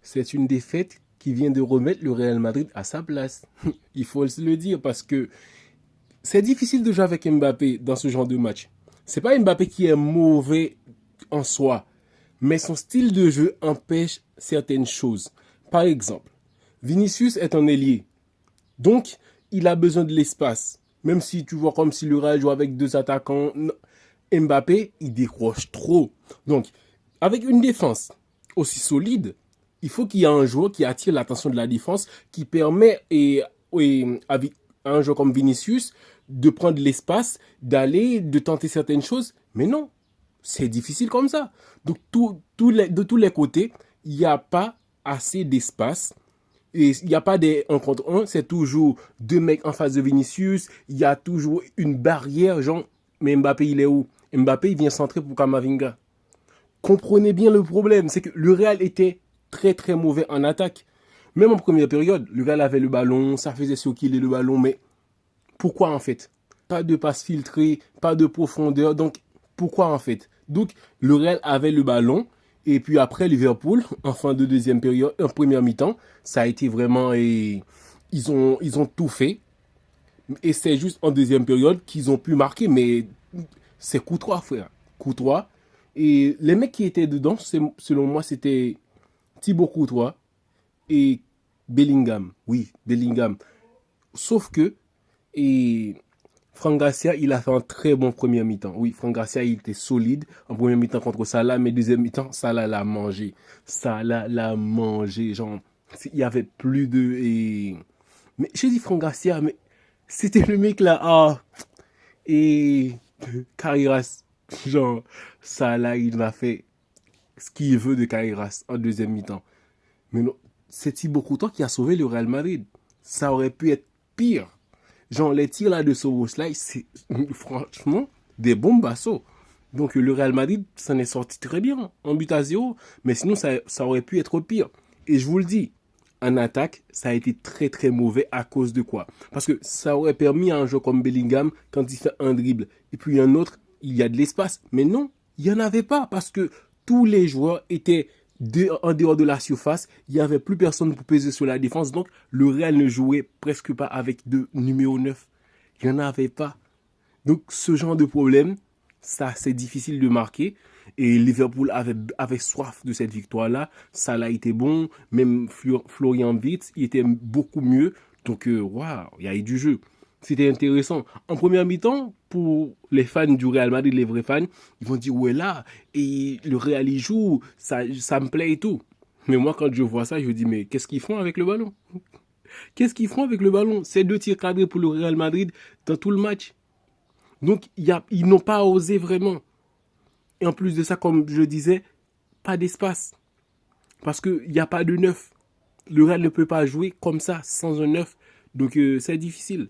c'est une défaite qui vient de remettre le Real Madrid à sa place. Il faut se le dire parce que c'est difficile de jouer avec Mbappé dans ce genre de match. C'est pas Mbappé qui est mauvais en soi, mais son style de jeu empêche certaines choses. Par exemple, Vinicius est un ailier, donc il a besoin de l'espace. Même si tu vois comme si le Real joue avec deux attaquants, Mbappé, il décroche trop. Donc, avec une défense aussi solide, il faut qu'il y ait un joueur qui attire l'attention de la défense, qui permet avec un joueur comme Vinicius de prendre l'espace, d'aller, de tenter certaines choses. Mais non, c'est difficile comme ça. Donc, de tous les côtés, il n'y a pas assez d'espace. Et il n'y a pas des 1 contre 1, c'est toujours deux mecs en face de Vinicius. Il y a toujours une barrière, genre, mais Mbappé, il est où? Mbappé, il vient centrer pour Kamavinga. Comprenez bien le problème, c'est que le Real était très très mauvais en attaque. Même en première période, le Real avait le ballon, ça faisait circuler le ballon, mais pourquoi en fait? Pas de passe filtrée, pas de profondeur, donc pourquoi en fait? Donc le Real avait le ballon, et puis après Liverpool, en fin de deuxième période, en première mi-temps, ça a été vraiment, ils ont tout fait, et c'est juste en deuxième période qu'ils ont pu marquer, mais c'est Courtois, frère. Courtois. Et les mecs qui étaient dedans, selon moi, c'était Thibaut Courtois et Bellingham. Oui, Bellingham. Sauf que, et Franck Garcia, il a fait un très bon premier mi-temps. Oui, Franck Garcia, il était solide en premier mi-temps contre Salah, mais deuxième mi-temps, Salah l'a mangé. Salah l'a mangé. Genre, il y avait plus de. Mais j'ai dit Franck Garcia, mais c'était le mec là. Ah, et Carreras, genre, Salah, il a fait ce qu'il veut de Carreras en deuxième mi-temps. Mais non, c'est Thibaut Courtois qui a sauvé le Real Madrid. Ça aurait pu être pire. Genre, les tirs là de Soros là, c'est franchement des bombes à saut. Donc, le Real Madrid s'en est sorti très bien, en but à zéro. Mais sinon, ça aurait pu être pire. Et je vous le dis, en attaque, ça a été très très mauvais à cause de quoi? Parce que ça aurait permis à un joueur comme Bellingham, quand il fait un dribble, et puis un autre, il y a de l'espace. Mais non, il n'y en avait pas, parce que tous les joueurs étaient en dehors de la surface, il n'y avait plus personne pour peser sur la défense, donc le Real ne jouait presque pas avec de numéro 9. Il n'y en avait pas. Donc ce genre de problème, ça c'est difficile de marquer. Et Liverpool avait soif de cette victoire-là. Ça a été bon. Même Florian Wirtz, il était beaucoup mieux. Donc waouh, il y a eu du jeu. C'était intéressant. En première mi-temps, pour les fans du Real Madrid, les vrais fans, ils vont dire ouais là, et le Real il joue, ça me plaît et tout. Mais moi quand je vois ça, je me dis mais qu'est-ce qu'ils font avec le ballon? Qu'est-ce qu'ils font avec le ballon? C'est deux tirs cadrés pour le Real Madrid dans tout le match. Donc, ils n'ont pas osé vraiment. Et en plus de ça, comme je le disais, pas d'espace. Parce qu'il n'y a pas de neuf. Le Real ne peut pas jouer comme ça, sans un neuf. Donc, c'est difficile.